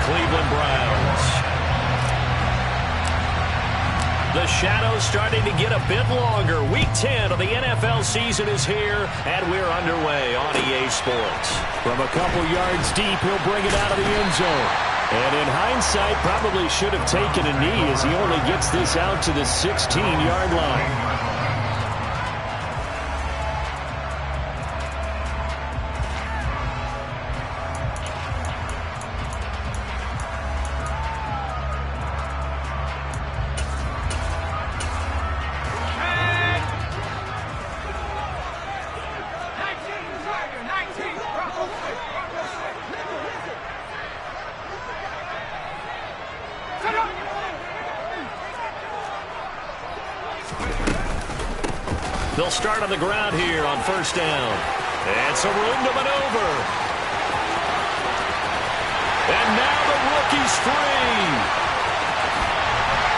Cleveland Browns. The shadow's starting to get a bit longer. Week 10 of the NFL season is here, and we're underway on EA Sports. From a couple yards deep, he'll bring it out of the end zone. And in hindsight, probably should have taken a knee as he only gets this out to the 16-yard line. They'll start on the ground here on first down. And some room to maneuver. And now the rookie's free.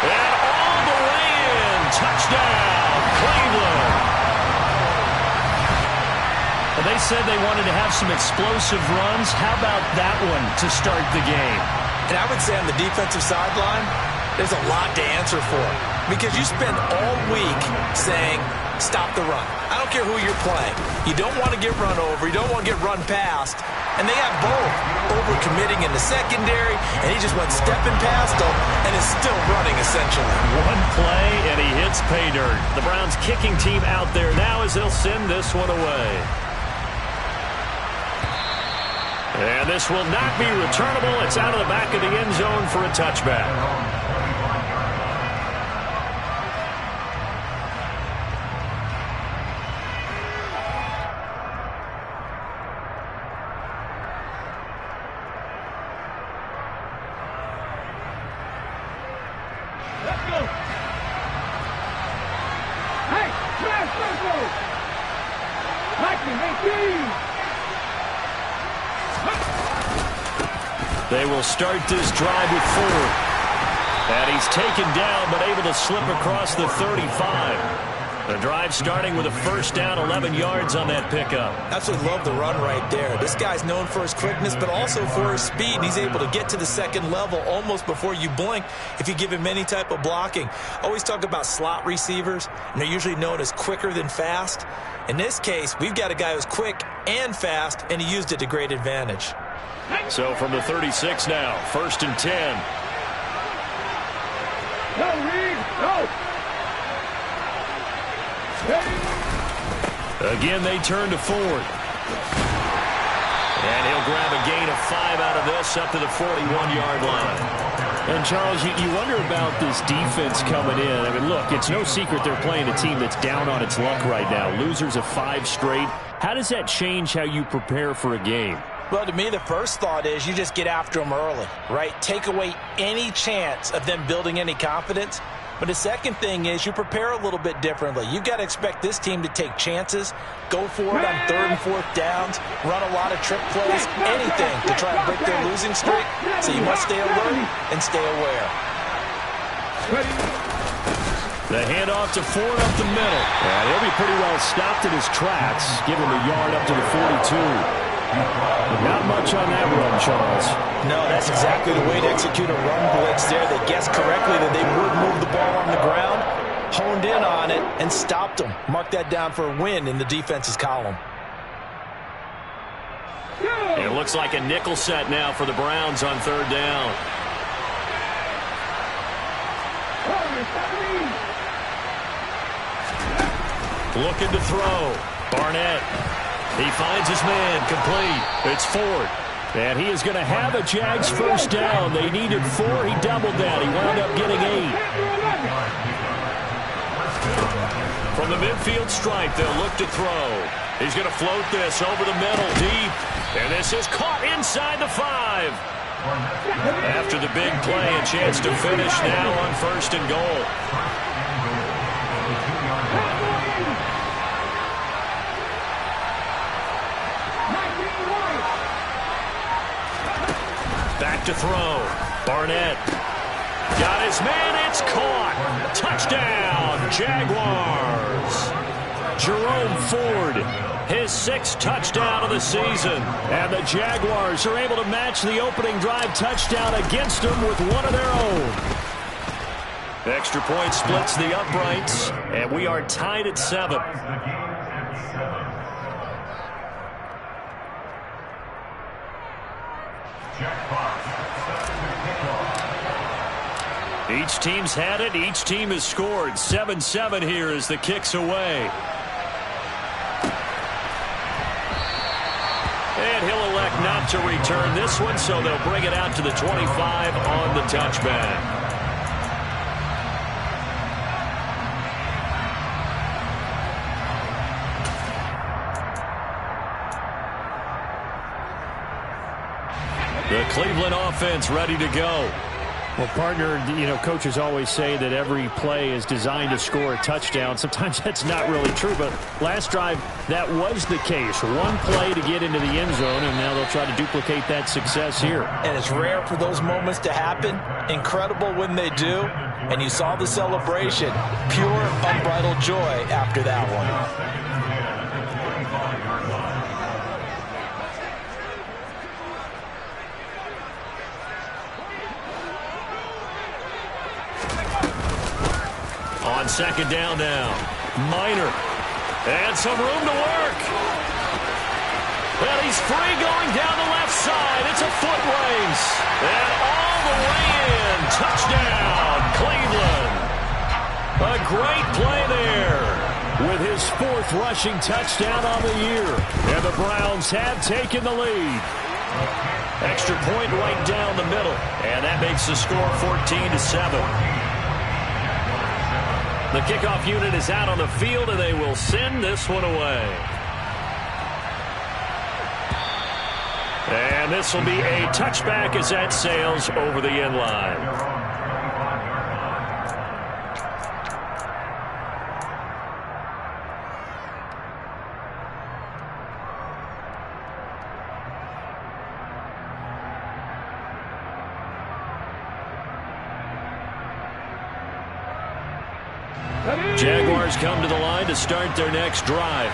And all the way in. Touchdown, Cleveland. Well, they said they wanted to have some explosive runs. How about that one to start the game? And I would say on the defensive sideline, there's a lot to answer for. Because you spend all week saying, stop the run. I don't care who you're playing. You don't want to get run over. You don't want to get run past. And they have both. Overcommitting in the secondary, and he just went stepping past them and is still running, essentially. One play, and he hits pay dirt. The Browns kicking team out there now as they'll send this one away. And this will not be returnable. It's out of the back of the end zone for a touchback. They will start this drive with Ford. And he's taken down, but able to slip across the 35. The drive starting with a first down, 11 yards on that pickup. Absolutely love the run right there. This guy's known for his quickness, but also for his speed. He's able to get to the second level almost before you blink if you give him any type of blocking. Always talk about slot receivers, and they're usually known as quicker than fast. In this case, we've got a guy who's quick and fast, and he used it to great advantage. So from the 36 now, first and 10. Go, Reed, go! Again, they turn to Ford. And he'll grab a gain of 5 out of this up to the 41-yard line. And, Charles, you wonder about this defense coming in. I mean, look, it's no secret they're playing a team that's down on its luck right now. Losers of 5 straight. How does that change how you prepare for a game? Well, to me, the first thought is you just get after them early, right? Take away any chance of them building any confidence. But the second thing is you prepare a little bit differently. You've got to expect this team to take chances, go for it on 3rd and 4th downs, run a lot of trick plays, anything to try to break their losing streak. So you must stay alert and stay aware. The handoff to Ford up the middle. And he'll be pretty well stopped in his tracks, giving the yard up to the 42. Not much on that run, Charles. No, that's exactly the way to execute a run blitz there. They guessed correctly that they would move the ball on the ground, honed in on it, and stopped them. Mark that down for a win in the defense's column. It looks like a nickel set now for the Browns on 3rd down. Looking to throw. Barnett. He finds his man, complete. It's Ford. And he is going to have a Jags first down. They needed 4. He doubled that. He wound up getting 8. From the midfield stripe, they'll look to throw. He's going to float this over the middle, deep. And this is caught inside the 5. After the big play, a chance to finish now on 1st and goal. Back to throw. Barnett. Got his man. It's caught. Touchdown, Jaguars. Jerome Ford his 6th touchdown of the season. And the Jaguars are able to match the opening drive touchdown against them with one of their own. Extra point splits the uprights, and we are tied at 7. Each team's had it. Each team has scored. 7-7 here as the kick's away. And he'll elect not to return this one, so they'll bring it out to the 25 on the touchback. The Cleveland offense ready to go. Well, partner, coaches always say that every play is designed to score a touchdown. Sometimes that's not really true, but last drive, that was the case. One play to get into the end zone, and now they'll try to duplicate that success here. And it's rare for those moments to happen. Incredible when they do. And you saw the celebration. Pure, unbridled joy after that one. On second down now, Minor, and some room to work. And he's free going down the left side. It's a foot race. And all the way in. Touchdown, Cleveland. A great play there. With his 4th rushing touchdown on the year. And the Browns have taken the lead. Extra point right down the middle. And that makes the score 14-7. The kickoff unit is out on the field, and they will send this one away. And this will be a touchback as that sails over the end line. Jaguars come to the line to start their next drive.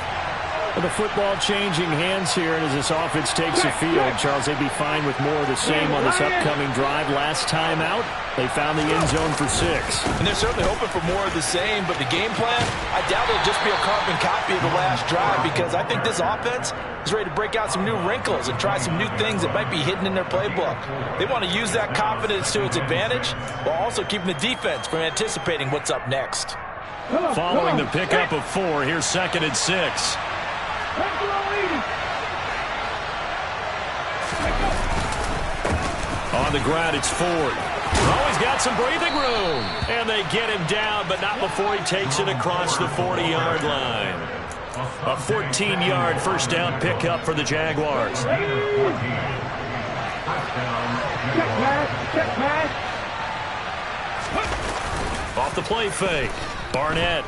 Well, the football changing hands here, and as this offense takes the field, Charles, they'd be fine with more of the same on this upcoming drive. Last time out, they found the end zone for 6. And they're certainly hoping for more of the same, but the game plan, I doubt it'll just be a carbon copy of the last drive, because I think this offense is ready to break out some new wrinkles and try some new things that might be hidden in their playbook. They want to use that confidence to its advantage while also keeping the defense from anticipating what's up next. Following the pickup of 4, here's 2nd and 6. On the ground, it's Ford. Oh, he's got some breathing room. And they get him down, but not before he takes it across the 40-yard line. A 14-yard first down pickup for the Jaguars. Off the play fake. Barnett.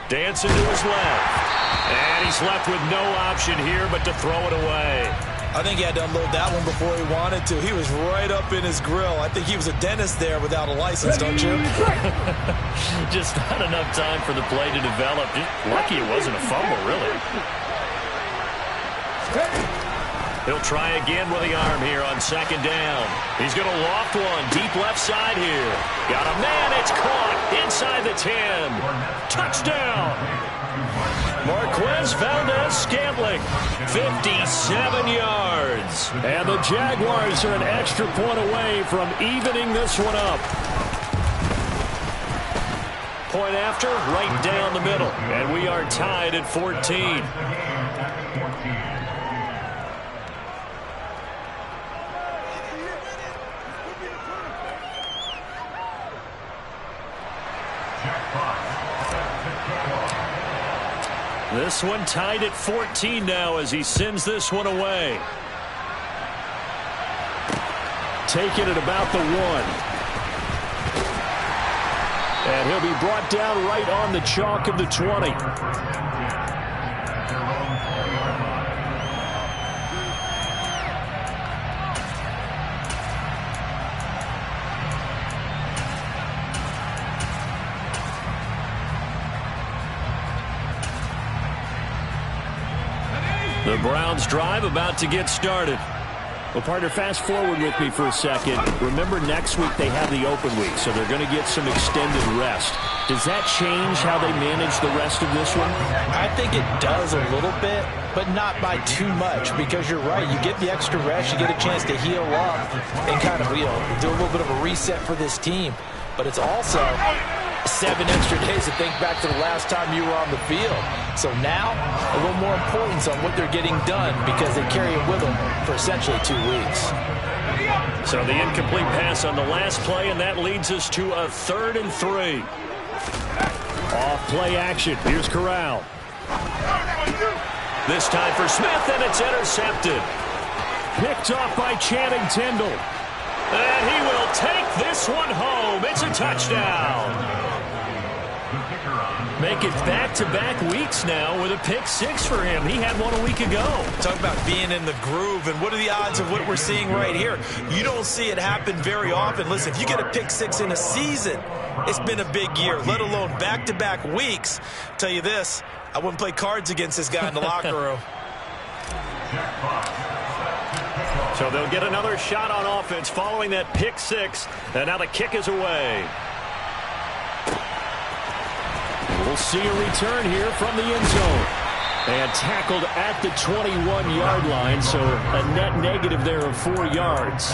Dancing to his left. And he's left with no option here but to throw it away. I think he had to unload that one before he wanted to. He was right up in his grill. I think he was a dentist there without a license, don't you? Just not enough time for the play to develop. Just lucky it wasn't a fumble, really. He'll try again with the arm here on second down. He's going to loft one deep left side here. Got a man. It's caught inside the 10. Touchdown. Marquez Valdes-Scantling, 57 yards. And the Jaguars are an extra point away from evening this one up. Point after, right down the middle. And we are tied at 14. This one tied at 14 now as he sends this one away. Take it at about the 1. And he'll be brought down right on the chalk of the 20. The Browns drive about to get started. Well, partner, fast forward with me for a second. Remember, next week they have the open week, so they're going to get some extended rest. Does that change how they manage the rest of this one? I think it does a little bit, but not by too much, because you're right. You get the extra rest, you get a chance to heal up and kind of, do a little bit of a reset for this team. But it's also 7 extra days to think back to the last time you were on the field. So now, a little more importance on what they're getting done because they carry it with them for essentially 2 weeks. So the incomplete pass on the last play, and that leads us to a 3rd and 3. Off play action. Here's Corral. This time for Smith, and it's intercepted. Picked off by Channing Tindall. And he will take this one home. It's a touchdown. Make it back-to-back weeks now with a pick 6 for him. He had one a week ago. Talk about being in the groove, and what are the odds of what we're seeing right here? You don't see it happen very often. Listen, if you get a pick 6 in a season, it's been a big year, let alone back-to-back weeks. Tell you this, I wouldn't play cards against this guy in the locker room. So they'll get another shot on offense following that pick 6, and now the kick is away. We'll see a return here from the end zone. And tackled at the 21-yard line, so a net negative there of 4 yards.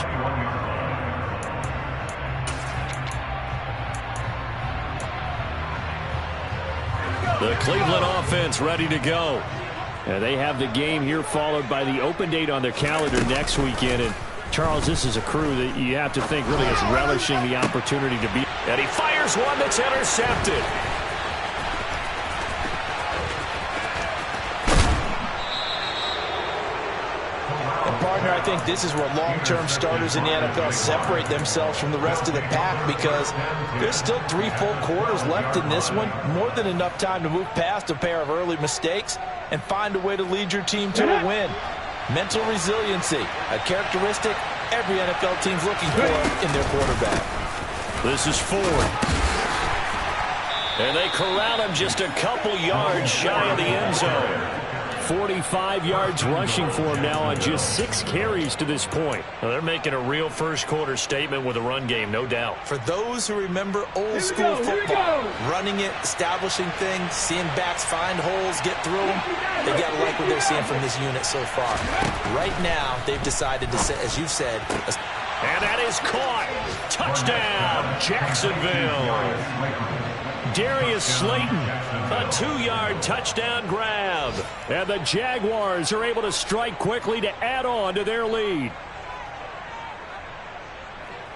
The Cleveland offense ready to go. They have the game here followed by the open date on their calendar next weekend. And Charles, this is a crew that you have to think really is relishing the opportunity to be. And he fires one that's intercepted. Partner, I think this is where long-term starters in the NFL separate themselves from the rest of the pack because there's still 3 full quarters left in this one. More than enough time to move past a pair of early mistakes and find a way to lead your team to a win. Mental resiliency, a characteristic every NFL team's looking for in their quarterback. This is Ford. And they corral him just a couple yards shy of the end zone. 45 yards rushing for him now on just 6 carries to this point. Well, they're making a real first-quarter statement with a run game, no doubt. For those who remember old-school football, running it, establishing things, seeing backs find holes, get through them, they got to like what they're seeing from this unit so far. Right now, they've decided to, as you said, and that is caught. Touchdown, Jacksonville. Darius Slayton, a 2-yard touchdown grab. And the Jaguars are able to strike quickly to add on to their lead.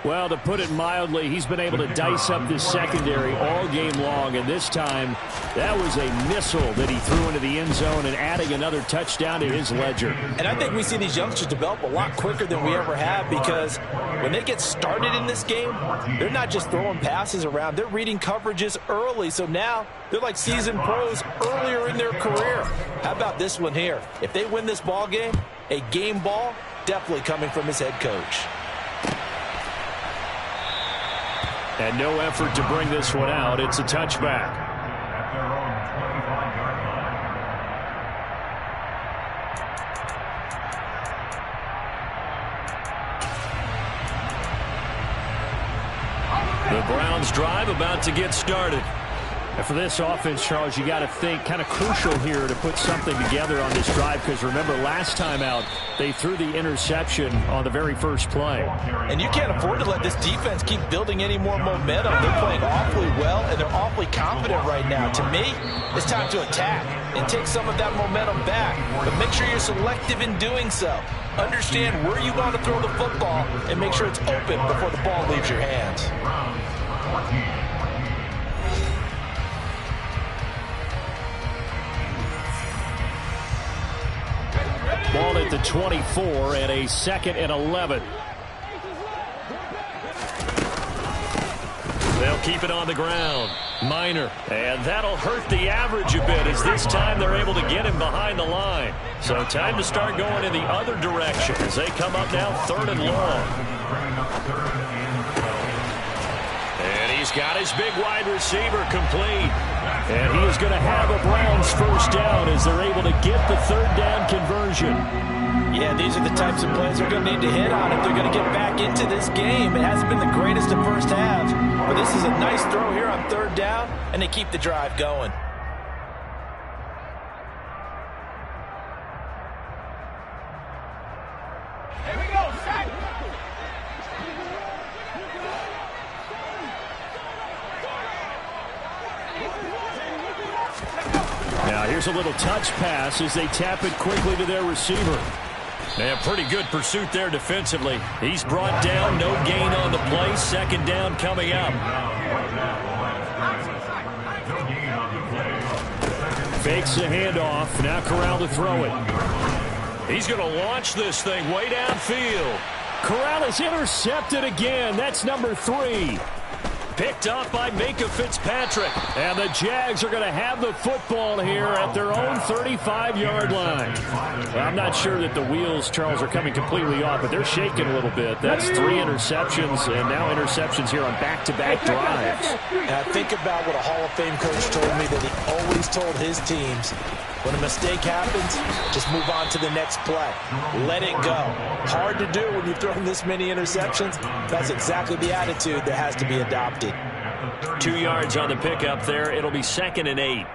Well, to put it mildly, he's been able to dice up this secondary all game long, and this time that was a missile that he threw into the end zone and adding another touchdown to his ledger. And I think we see these youngsters develop a lot quicker than we ever have because when they get started in this game, they're not just throwing passes around, they're reading coverages early, so now they're like seasoned pros earlier in their career. How about this one here? If they win this ball game, a game ball definitely coming from his head coach. And no effort to bring this one out. It's a touchback. The Browns drive about to get started. And for this offense, Charles, you got to think kind of crucial here to put something together on this drive because remember last time out they threw the interception on the very first play. And you can't afford to let this defense keep building any more momentum. They're playing awfully well and they're awfully confident right now. To me, it's time to attack and take some of that momentum back. But make sure you're selective in doing so. Understand where you want to throw the football and make sure it's open before the ball leaves your hands. Ball at the 24 and a 2nd and 11. They'll keep it on the ground. Minor. And that'll hurt the average a bit as this time they're able to get him behind the line. So time to start going in the other direction as they come up now 3rd and long. And he's got his big wide receiver complete. And he is going to have a Browns first down as they're able to get the third down conversion. Yeah, these are the types of plays they're going to need to hit on if they're going to get back into this game. It hasn't been the greatest of first halves, but this is a nice throw here on third down, and they keep the drive going. Here we go, set. Now here's a little touch pass as they tap it quickly to their receiver. And pretty good pursuit there defensively. He's brought down, no gain on the play. Second down coming up. Fakes the handoff. Now Corral to throw it. He's going to launch this thing way downfield. Corral is intercepted again. That's number 3. Picked off by Minkah Fitzpatrick. And the Jags are going to have the football here at their own 35-yard line. Well, I'm not sure that the wheels, Charles, are coming completely off, but they're shaking a little bit. That's 3 interceptions, and now interceptions here on back-to-back drives. Now think about what a Hall of Fame coach told me that he always told his teams. When a mistake happens, just move on to the next play. Let it go. Hard to do when you've thrown this many interceptions. That's exactly the attitude that has to be adopted. 2 yards on the pickup there. It'll be 2nd and 8.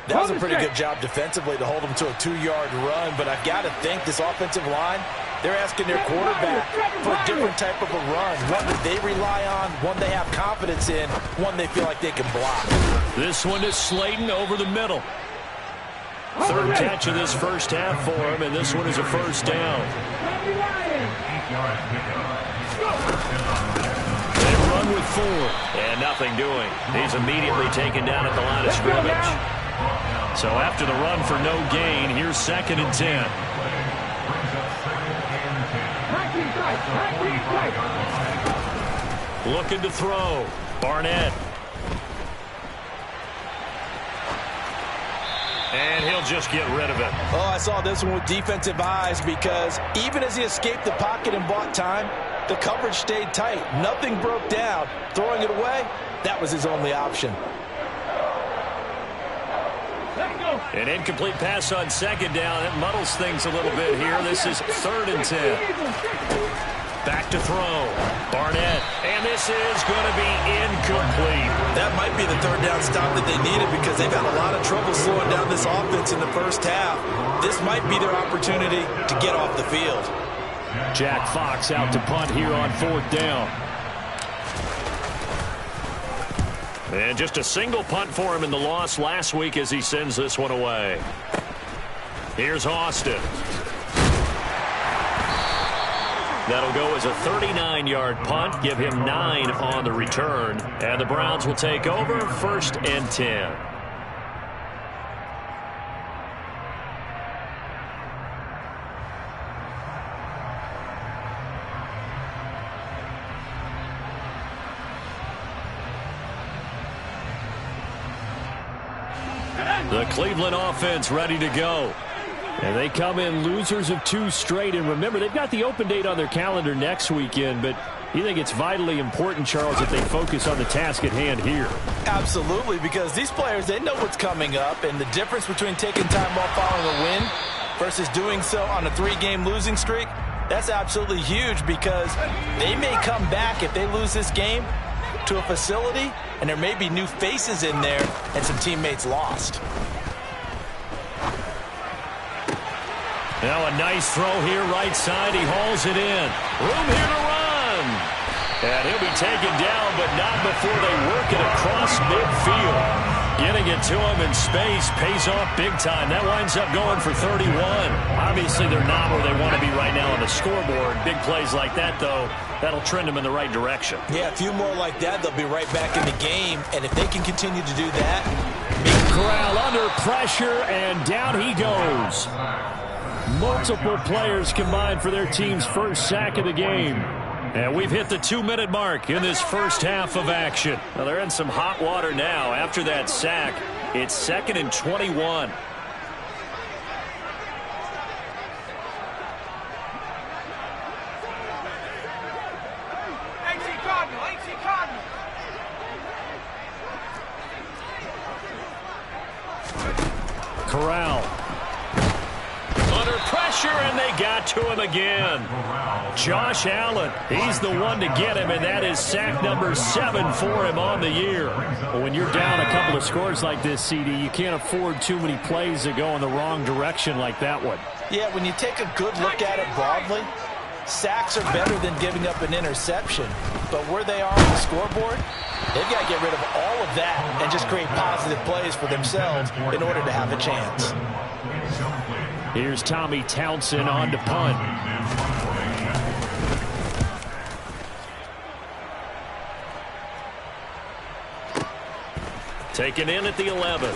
That was a pretty good job defensively to hold them to a 2-yard run, but I've got to think this offensive line, they're asking their quarterback for a different type of a run, one that they rely on, one they have confidence in, one they feel like they can block. This one is Slayton over the middle. Third catch of this first half for him, and this one is a first down. They run with 4. And nothing doing. He's immediately taken down at the line of scrimmage. So after the run for no gain, here's 2nd and 10. Looking to throw. Barnett. And he'll just get rid of it. Oh, I saw this one with defensive eyes because even as he escaped the pocket and bought time, the coverage stayed tight. Nothing broke down. Throwing it away, that was his only option. An incomplete pass on 2nd down. It muddles things a little bit here. This is 3rd and 10. Back to throw. Barnett. And this is going to be incomplete. That might be the third down stop that they needed because they've had a lot of trouble slowing down this offense in the first half. This might be their opportunity to get off the field. Jack Fox out to punt here on 4th down. And just a single punt for him in the loss last week as he sends this one away. Here's Austin. That'll go as a 39-yard punt, give him 9 on the return. And the Browns will take over 1st and 10. The Cleveland offense ready to go. And they come in losers of 2 straight. And remember, they've got the open date on their calendar next weekend. But you think it's vitally important, Charles, that they focus on the task at hand here? Absolutely, because these players, they know what's coming up. And the difference between taking time off following a win versus doing so on a 3-game losing streak, that's absolutely huge because they may come back if they lose this game to a facility, and there may be new faces in there and some teammates lost. Now a nice throw here, right side. He hauls it in. Room here to run. And he'll be taken down, but not before they work it across midfield. Getting it to him in space pays off big time. That winds up going for 31. Obviously, they're not where they want to be right now on the scoreboard. Big plays like that, though, that'll trend them in the right direction. Yeah, a few more like that, they'll be right back in the game. And if they can continue to do that. Corral under pressure, and down he goes. Multiple players combined for their team's first sack of the game. And we've hit the 2-minute mark in this first half of action. Well, they're in some hot water now. After that sack, it's 2nd and 21. Corral. Under pressure, and they got to him again. Josh Allen, he's the one to get him, and that is sack number 7 for him on the year. Well, when you're down a couple of scores like this, CD, you can't afford too many plays that go in the wrong direction like that one. Yeah, when you take a good look at it broadly, sacks are better than giving up an interception. But where they are on the scoreboard, they've got to get rid of all of that and just create positive plays for themselves in order to have a chance. Here's Tommy Townsend on to punt. Taken in at the 11.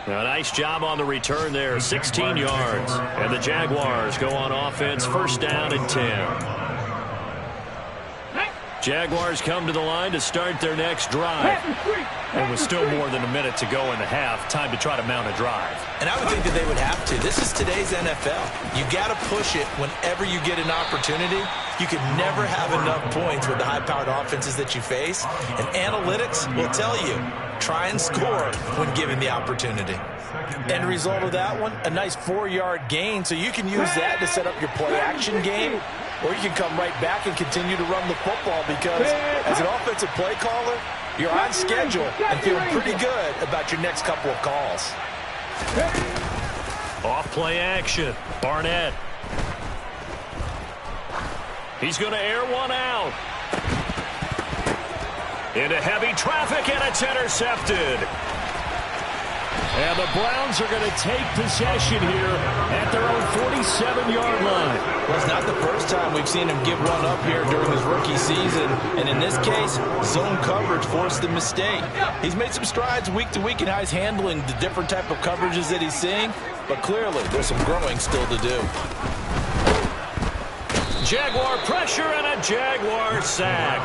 A nice job on the return there, 16 yards. And the Jaguars go on offense, first down and 10. Jaguars come to the line to start their next drive. It was still more than a minute to go in the half. Time to try to mount a drive. And I would think that they would have to. This is today's NFL. You got to push it whenever you get an opportunity. You can never have enough points with the high-powered offenses that you face. And analytics will tell you, try and score when given the opportunity. End result of that one, a nice 4-yard gain. So you can use that to set up your play-action game. Or you can come right back and continue to run the football because as an offensive play caller, you're on schedule and feeling pretty good about your next couple of calls. Off play action. Barnett. He's going to air one out. Into heavy traffic, and it's intercepted. And the Browns are going to take possession here at their own 47-yard line. Well, it's not the first time we've seen him give one up here during his rookie season. And in this case, zone coverage forced the mistake. He's made some strides week to week in how he's handling the different type of coverages that he's seeing. But clearly, there's some growing still to do. Jaguar pressure and a Jaguar sack.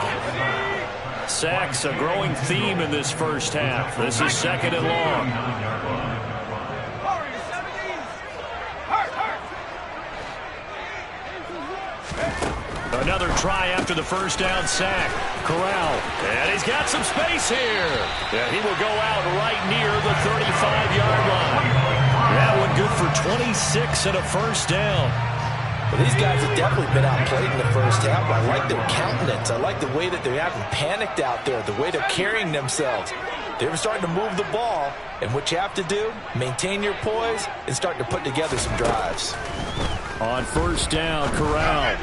Sacks a growing theme in this first half. This is second and long. Another try after the first down sack. Corral. And he's got some space here. And he will go out right near the 35-yard line. That one good for 26 and a first down. Well, these guys have definitely been outplayed in the first half. I like their countenance. I like the way that they haven't panicked out there, the way they're carrying themselves. They're starting to move the ball, and what you have to do, maintain your poise and start to put together some drives. On first down, Corral.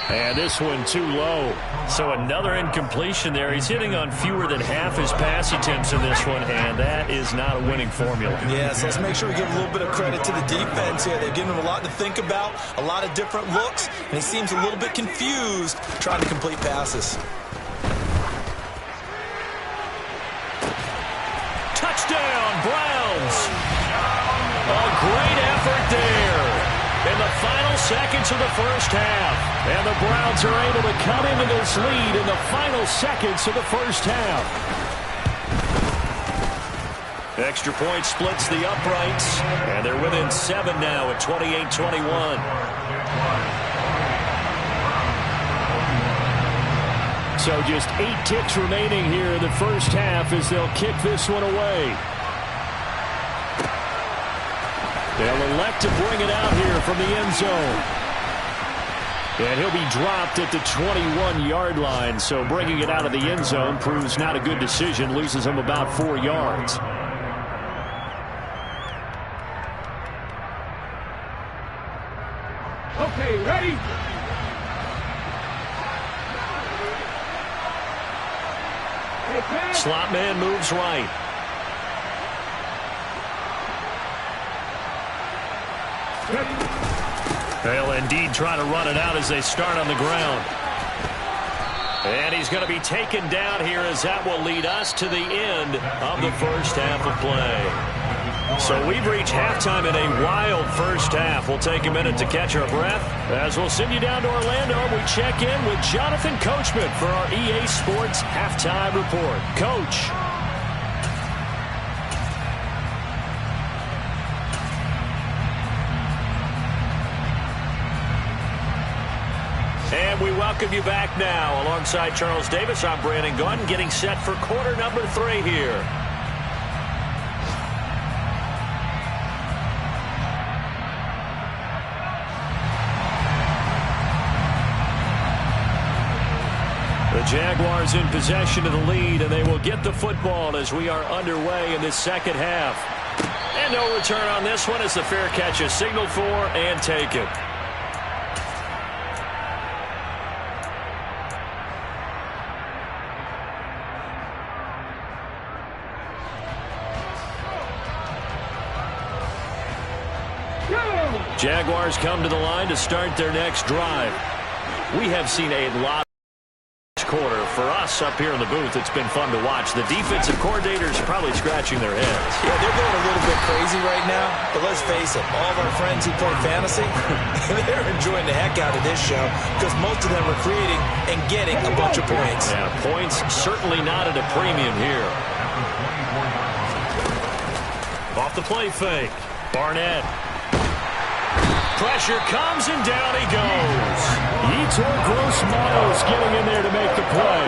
And this one too low. So another incompletion there. He's hitting on fewer than half his pass attempts in this one, and that is not a winning formula. Yeah, so let's make sure we give a little bit of credit to the defense here. They've given him a lot to think about, a lot of different looks, and he seems a little bit confused trying to complete passes. Touchdown, Browns. A great effort there in the final seconds of the first half. And the Browns are able to cut into this lead in the final seconds of the first half. Extra point splits the uprights, and they're within 7 now at 28-21. So just 8 ticks remaining here in the first half as they'll kick this one away. They'll elect to bring it out here from the end zone. And he'll be dropped at the 21-yard line. So bringing it out of the end zone proves not a good decision. Loses him about 4 yards. Okay, ready? Slot man moves right. They'll indeed try to run it out as they start on the ground. And he's going to be taken down here as that will lead us to the end of the first half of play. So we've reached halftime in a wild first half. We'll take a minute to catch our breath as we'll send you down to Orlando and we check in with Jonathan Coachman for our EA Sports Halftime Report. Coach. And we welcome you back now. Alongside Charles Davis, I'm Brandon Gaudin, getting set for quarter number 3 here. The Jaguars in possession of the lead, and they will get the football as we are underway in this second half. And no return on this one as the fair catch is signaled for and taken. Jaguars come to the line to start their next drive. We have seen a lot quarter. For us up here in the booth, it's been fun to watch. The defensive coordinators probably scratching their heads. Yeah, they're going a little bit crazy right now, but let's face it, all of our friends who play fantasy, they're enjoying the heck out of this show because most of them are creating and getting a bunch of points. Yeah, points certainly not at a premium here. Off the play fake. Barnett. Pressure comes, and down he goes. Yetur Gross-Miles getting in there to make the play.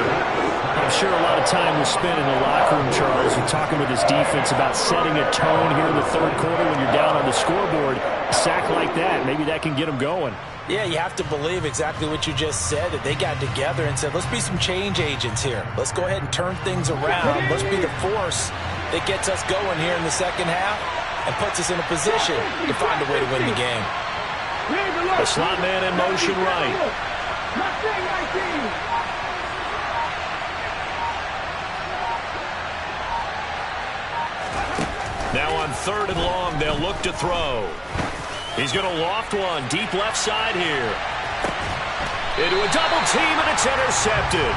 I'm sure a lot of time was spent in the locker room, Charles, and talking with his defense about setting a tone here in the third quarter when you're down on the scoreboard. A sack like that, maybe that can get them going. Yeah, you have to believe exactly what you just said, that they got together and said, let's be some change agents here. Let's go ahead and turn things around. Let's be the force that gets us going here in the second half and puts us in a position to find a way to win the game. The slot man in motion right. Now on 3rd and long, they'll look to throw. He's going to loft one deep left side here. Into a double team, and it's intercepted.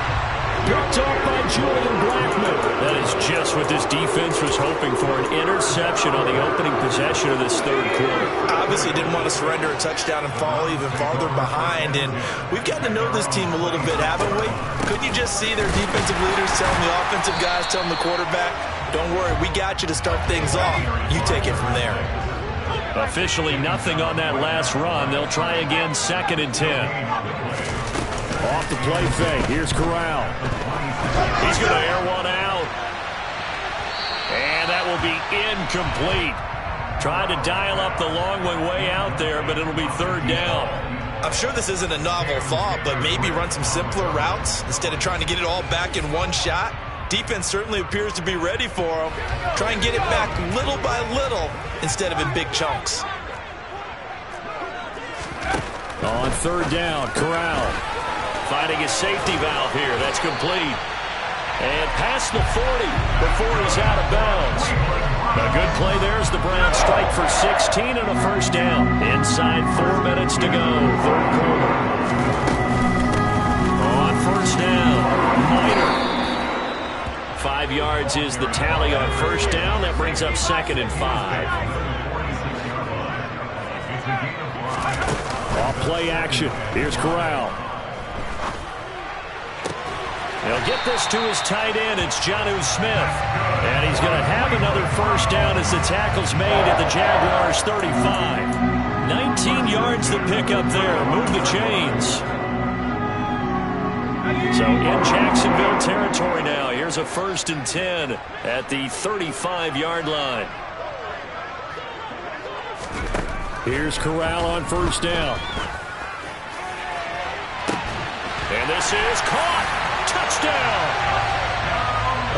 Picked off by Julian Blackmon. That is just what this defense was hoping for, an interception on the opening possession of this third quarter. Obviously didn't want to surrender a touchdown and fall even farther behind, and we've gotten to know this team a little bit, haven't we? Couldn't you just see their defensive leaders telling the offensive guys, telling the quarterback, don't worry, we got you to start things off. You take it from there. Officially nothing on that last run. They'll try again, 2nd and 10. Off the play fake. Here's Corral. He's going to air one out. And that will be incomplete. Trying to dial up the long way out there, but it'll be 3rd down. I'm sure this isn't a novel thought, but maybe run some simpler routes instead of trying to get it all back in one shot. Defense certainly appears to be ready for them. Try and get it back little by little instead of in big chunks. On 3rd down, Corral. Finding his safety valve here. That's complete. And past the 40 before he's out of bounds. A good play there as the Browns strike for 16 and a 1st down. Inside 4 minutes to go. 3rd quarter. On 1st down, Minor. 5 yards is the tally on 1st down. That brings up 2nd and 5. Off play action. Here's Corral. He'll get this to his tight end. It's Jonnu Smith. And he's going to have another 1st down as the tackle's made at the Jaguars' 35. 19 yards to pick up there. Move the chains. So in Jacksonville territory now. Here's a 1st and 10 at the 35-yard line. Here's Corral on 1st down. And this is caught. Touchdown!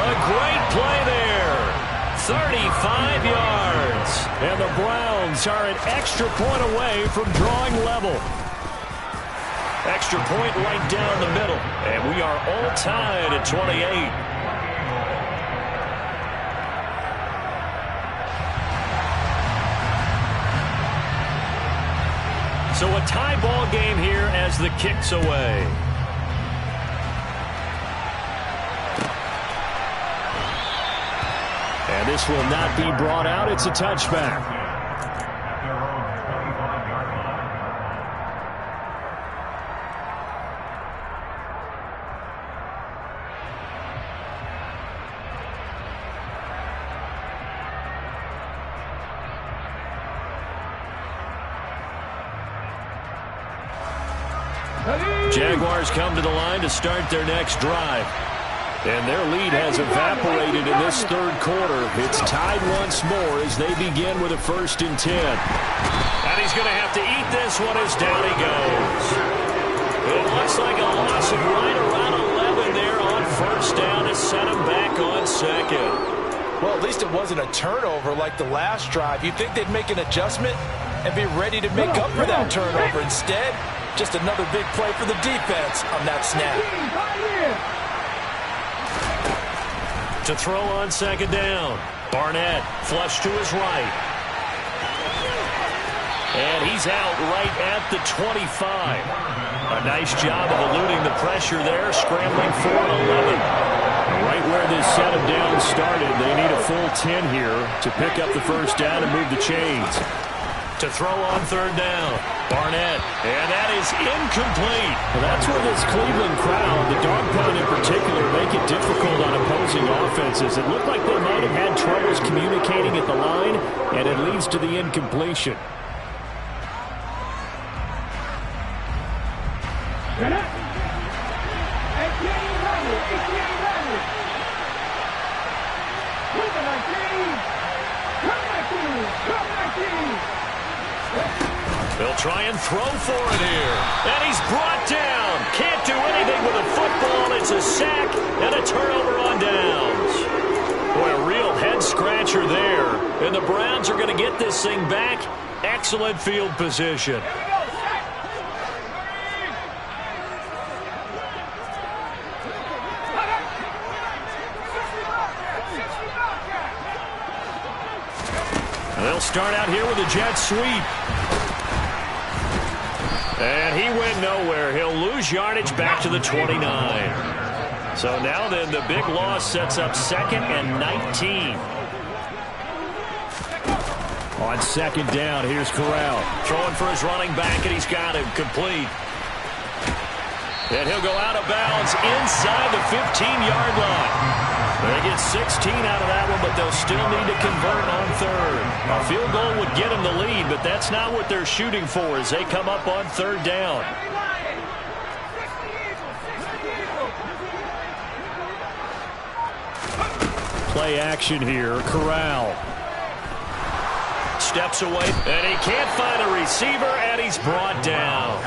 A great play there. 35 yards. And the Browns are an extra point away from drawing level. Extra point right down the middle. And we are all tied at 28. So a tie ball game here as the kick's away. And this will not be brought out. It's a touchback. Jaguars come to the line to start their next drive. And their lead has evaporated in this third quarter. It's tied once more as they begin with a 1st and 10. And he's going to have to eat this one as down he goes. It looks like a loss of right around 11 there on 1st down to set him back on 2nd. Well, at least it wasn't a turnover like the last drive. You'd think they'd make an adjustment and be ready to make up for that turnover. Instead, just another big play for the defense on that snap. To throw on 2nd down. Barnett flush to his right. And he's out right at the 25. A nice job of eluding the pressure there, scrambling for 11. Right where this set him down started, they need a full 10 here to pick up the 1st down and move the chains. To throw on 3rd down, Barnett, and that is incomplete. Well, that's where this Cleveland crowd, the dog pound in particular, make it difficult on opposing offenses. It looked like they might have had troubles communicating at the line, and it leads to the incompletion. They'll try and throw for it here. And he's brought down. Can't do anything with a football. It's a sack and a turnover on downs. Boy, a real head-scratcher there. And the Browns are going to get this thing back. Excellent field position. They'll start out here with a jet sweep. And he went nowhere. He'll lose yardage back to the 29. So now then the big loss sets up 2nd and 19. On 2nd down, here's Corral. Throwing for his running back, and he's got him complete. And he'll go out of bounds inside the 15-yard line. They get 16 out of that one, but they'll still need to convert on 3rd. A field goal would get them the lead, but that's not what they're shooting for as they come up on 3rd down. Play action here. Corral steps away, and he can't find a receiver, and he's brought down.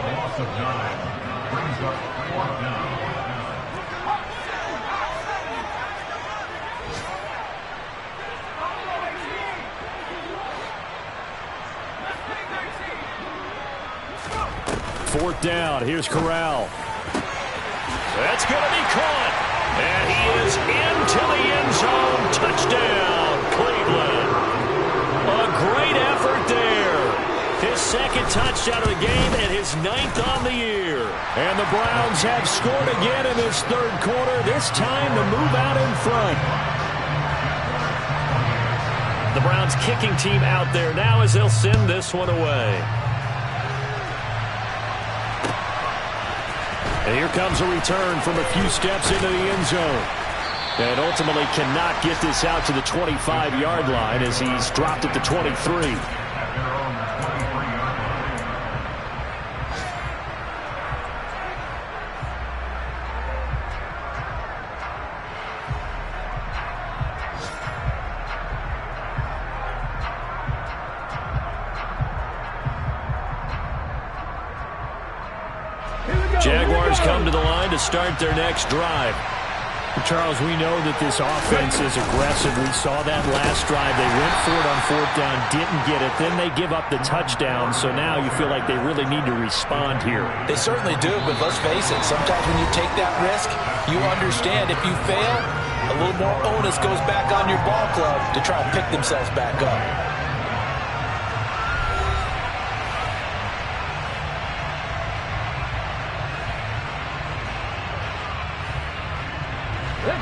Loss of 9 brings up 4th down. Fourth down. Here's Corral. That's going to be caught. And he is into the end zone. Touchdown, Cleveland. A great effort there. His 2nd touchdown of the game and his 9th on the year. And the Browns have scored again in this 3rd quarter. This time to move out in front. The Browns kicking team out there now as they'll send this one away. And here comes a return from a few steps into the end zone. And ultimately cannot get this out to the 25-yard line as he's dropped at the 23. Jaguars come to the line to start their next drive. Charles, we know that this offense is aggressive. We saw that last drive. They went for it on 4th down, didn't get it. Then they give up the touchdown. So now you feel like they really need to respond here. They certainly do, but let's face it. Sometimes when you take that risk, you understand if you fail, a little more onus goes back on your ball club to try and pick themselves back up.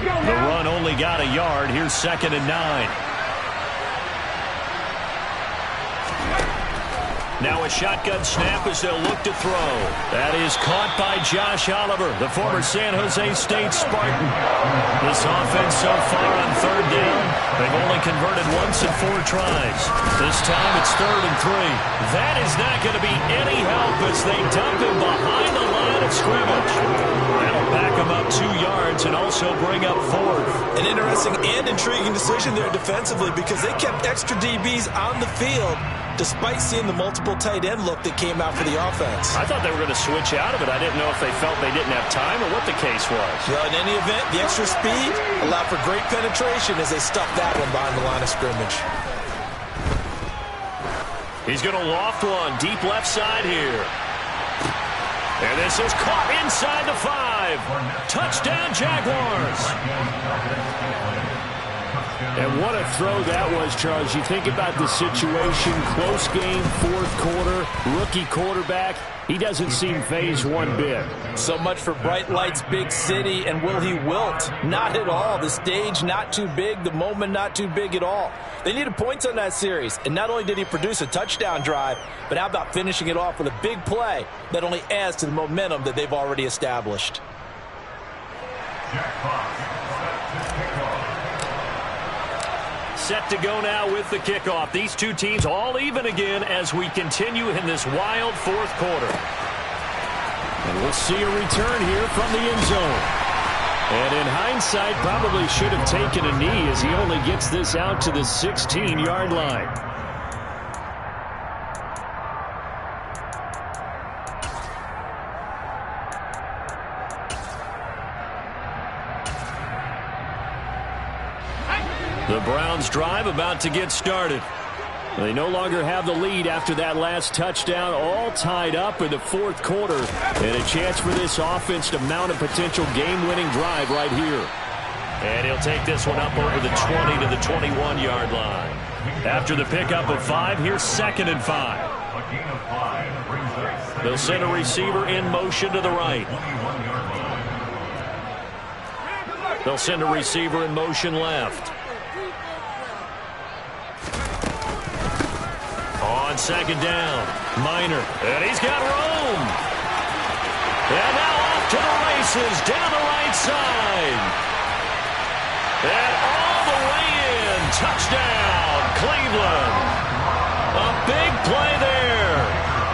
The run only got a yard. Here's 2nd and 9. Now a shotgun snap as they'll look to throw. That is caught by Josh Oliver, the former San Jose State Spartan. This offense so far on third down, they've only converted once in 4 tries. This time it's 3rd and 3. That is not going to be any help as they dump him behind the line of scrimmage. That'll back him up 2 yards and also bring up 4th. An interesting and intriguing decision there defensively because they kept extra DBs on the field despite seeing the multiple tight end look that came out for the offense. I thought they were going to switch out of it. I didn't know if they felt they didn't have time or what the case was. Well, in any event, the extra speed allowed for great penetration as they stuffed that one behind the line of scrimmage. He's going to loft one deep left side here. And this is caught inside the 5. Touchdown, Jaguars. And what a throw that was, Charles. You think about the situation, close game, 4th quarter, rookie quarterback. He doesn't seem phased one bit. So much for bright lights, big city, and will he wilt? Not at all. The stage not too big, the moment not too big at all. They needed points on that series, and not only did he produce a touchdown drive, but how about finishing it off with a big play that only adds to the momentum that they've already established. Set to go now with the kickoff. These two teams all even again as we continue in this wild 4th quarter. And we'll see a return here from the end zone. And in hindsight, probably should have taken a knee as he only gets this out to the 16-yard line. The Browns drive about to get started. They no longer have the lead after that last touchdown, all tied up in the 4th quarter. And a chance for this offense to mount a potential game-winning drive right here. And he'll take this one up over the 20 to the 21-yard line. After the pickup of 5, here's 2nd and 5. They'll send a receiver in motion to the right. They'll send a receiver in motion left. On 2nd down, Minor, and he's got room. And now off to the races down the right side. And all the way in, touchdown, Cleveland. A big play there,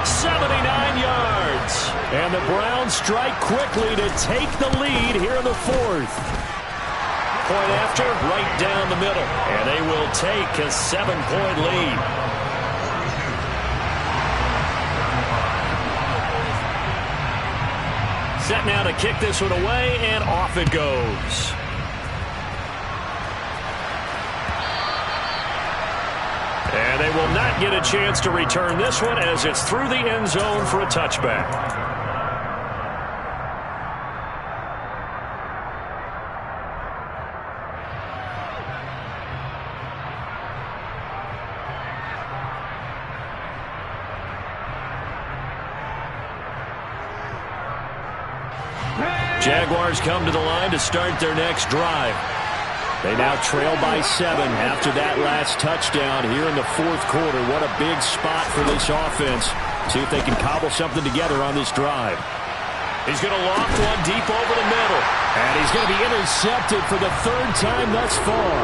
79 yards. And the Browns strike quickly to take the lead here in the 4th. Point after, right down the middle. And they will take a 7-point lead. Set now to kick this one away, and off it goes. And they will not get a chance to return this one as it's through the end zone for a touchback. Jaguars come to the line to start their next drive. They now trail by 7 after that last touchdown here in the 4th quarter. What a big spot for this offense. See if they can cobble something together on this drive. He's going to loft one deep over the middle. And he's going to be intercepted for the 3rd time thus far.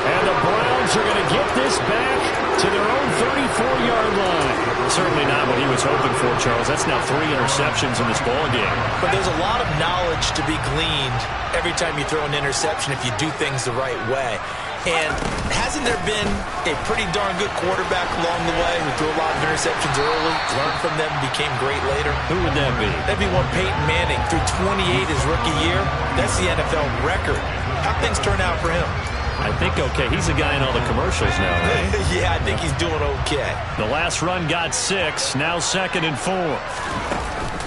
And the Browns are going to get this back to their own 34-yard line. Certainly not what he was hoping for, Charles. That's now 3 interceptions in this ballgame. But there's a lot of knowledge to be gleaned every time you throw an interception if you do things the right way. And hasn't there been a pretty darn good quarterback along the way who threw a lot of interceptions early, learned from them, became great later? Who would that be? That'd be one Peyton Manning. Threw 28 his rookie year. That's the NFL record. How'd things turn out for him? I think okay. He's the guy in all the commercials now, right? Yeah, I think he's doing okay. The last run got 6. Now 2nd and 4.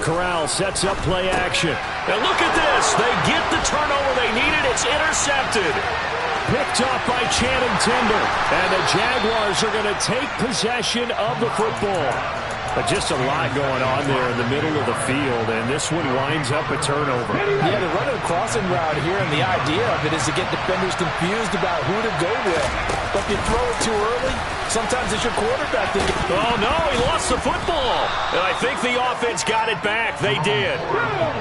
Corral sets up play action. And look at this. They get the turnover they needed. It's intercepted. Picked off by Channing Tindall. And the Jaguars are going to take possession of the football. But just a lot going on there in the middle of the field, and this one winds up a turnover. Yeah, they're running a crossing route here, and the idea of it is to get defenders confused about who to go with. But if you throw it too early, sometimes it's your quarterback that... Oh, no, he lost the football. And I think the offense got it back. They did.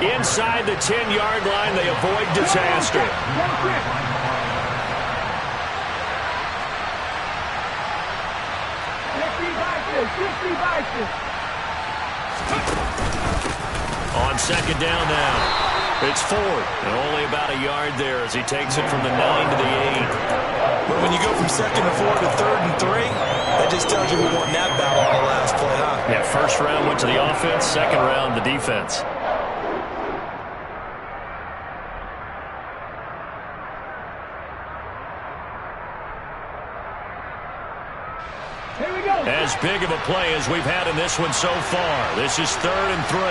Inside the 10-yard line, they avoid disaster. On second down now. It's Ford, and only about a yard there as he takes it from the 9 to the 8. But when you go from 2nd and 4 to 3rd and 3, that just tells you who won that battle on the last play, huh? Yeah, first round went to the offense, second round the defense. Here we go. As big of a play as we've had in this one so far. This is 3rd and 3.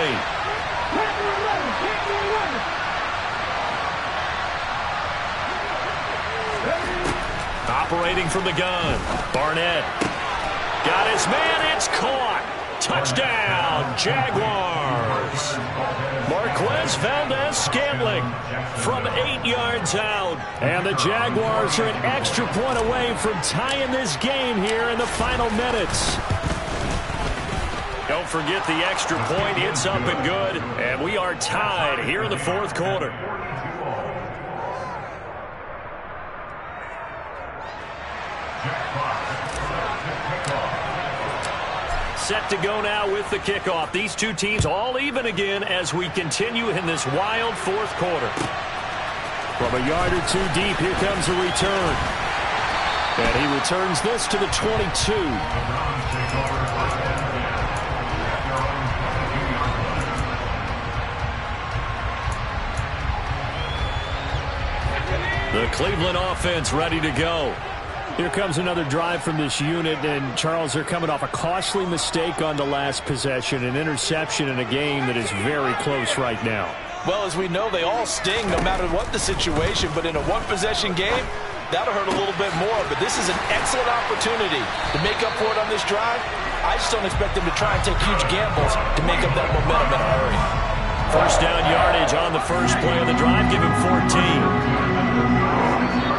Operating from the gun. Barnett. Got his man. It's caught. Touchdown, Jaguars. Marquez Valdez-Scantling from 8 yards out. And the Jaguars are an extra point away from tying this game here in the final minutes. Don't forget the extra point. It's up and good. And we are tied here in the 4th quarter. Set to go now with the kickoff. These two teams all even again as we continue in this wild 4th quarter. From a yard or two deep, here comes a return. And he returns this to the 22. The Cleveland offense ready to go. Here comes another drive from this unit, and Charles, they're coming off a costly mistake on the last possession, an interception in a game that is very close right now. Well, as we know, they all sting no matter what the situation, but in a one-possession game, that'll hurt a little bit more. But this is an excellent opportunity to make up for it on this drive. I just don't expect them to try and take huge gambles to make up that momentum in a hurry. First down yardage on the first play of the drive. Give him 14.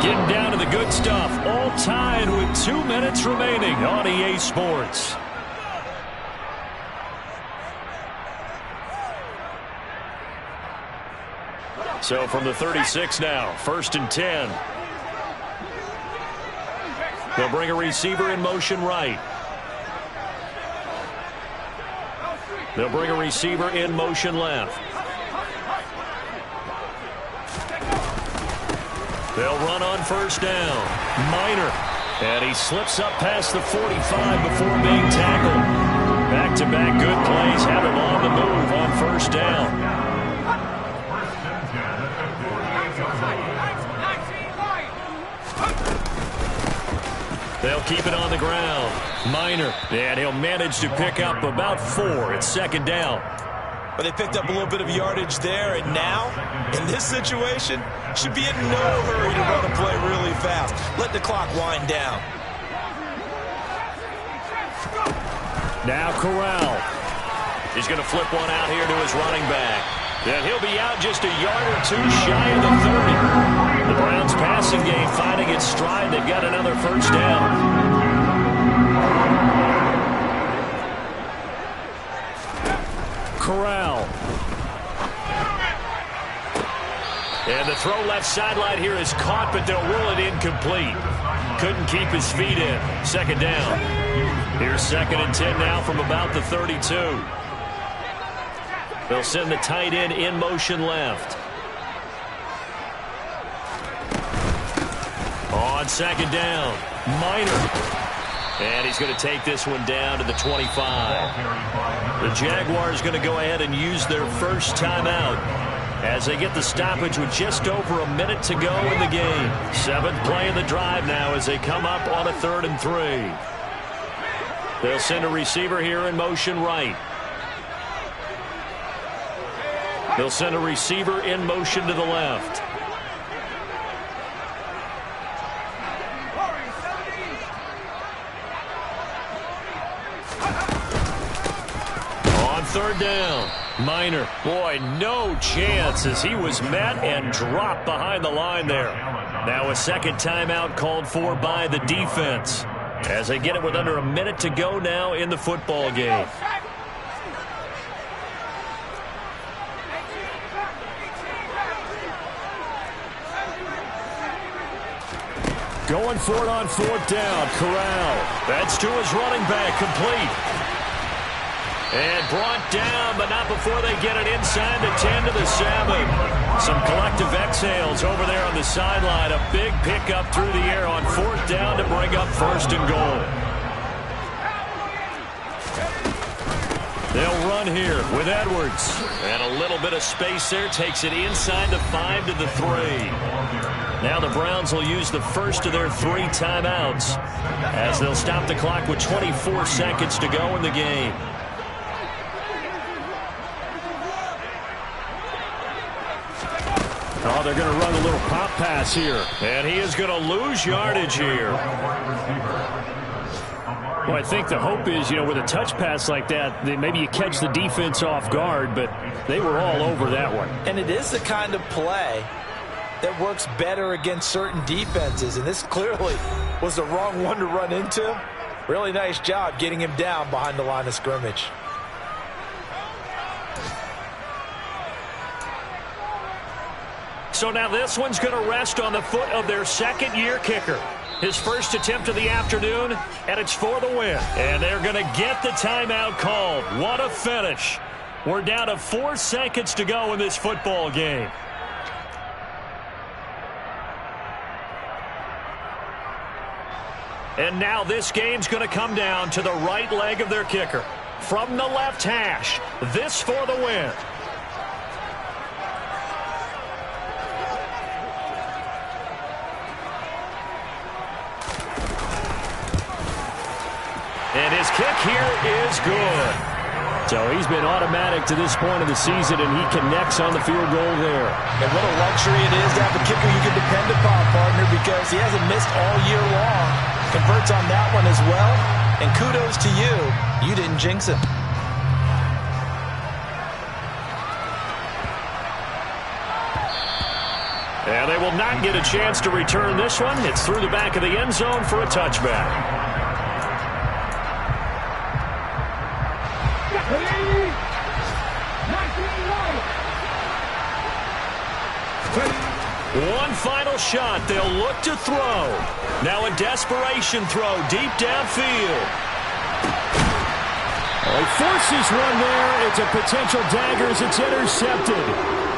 Getting down to the good stuff. All tied with 2 minutes remaining on EA Sports. So from the 36 now, 1st and 10. They'll bring a receiver in motion right. They'll bring a receiver in motion left. They'll run on first down. Minor. And he slips up past the 45 before being tackled. Back-to-back good plays have him on the move on first down. They'll keep it on the ground. Minor. And he'll manage to pick up about 4 at 2nd down. But they picked up a little bit of yardage there, and now, in this situation, should be in no hurry to run a play really fast. Let the clock wind down. Now Corral. He's going to flip one out here to his running back. And he'll be out just a yard or two shy of the 30. The Browns passing game finding its stride. They've got another first down. Corral. And the throw left sideline here is caught, but they'll rule it incomplete. Couldn't keep his feet in. 2nd down. Here's 2nd and 10 now from about the 32. They'll send the tight end in motion left. On 2nd down, Minor. And he's going to take this one down to the 25. The Jaguars going to go ahead and use their first timeout as they get the stoppage with just over a minute to go in the game. 7th play of the drive now as they come up on a 3rd and 3. They'll send a receiver here in motion right. They'll send a receiver in motion to the left. On 3rd down, Minor. Boy, no chance as he was met and dropped behind the line there. Now a second timeout called for by the defense. as they get it with under a minute to go now in the football game. Going for it on fourth down. Corral. That's to his running back, complete. And brought down, but not before they get it inside the 10 to the 7. Some collective exhales over there on the sideline. A big pickup through the air on fourth down to bring up first and goal. They'll run here with Edwards. And a little bit of space there. Takes it inside the 5 to the 3. Now the Browns will use the first of their 3 timeouts as they'll stop the clock with 24 seconds to go in the game. Oh, they're going to run a little pop pass here. And he is going to lose yardage here. Well, I think the hope is, with a touch pass like that, maybe you catch the defense off guard, but they were all over that one. And it is the kind of play that works better against certain defenses, and this clearly was the wrong one to run into. Really nice job getting him down behind the line of scrimmage. So now this one's going to rest on the foot of their second-year kicker. His first attempt of the afternoon, and it's for the win. And they're going to get the timeout called. What a finish. We're down to 4 seconds to go in this football game. And now this game's going to come down to the right leg of their kicker. From the left hash, this for the win. And his kick here is good. So he's been automatic to this point of the season, and he connects on the field goal there. And what a luxury it is to have a kicker you can depend upon, partner, because he hasn't missed all year long. Converts on that one as well. And kudos to you. You didn't jinx him. And they will not get a chance to return this one. It's through the back of the end zone for a touchback. One final shot. They'll look to throw. Now a desperation throw deep downfield. He forces one there. It's a potential dagger as it's intercepted.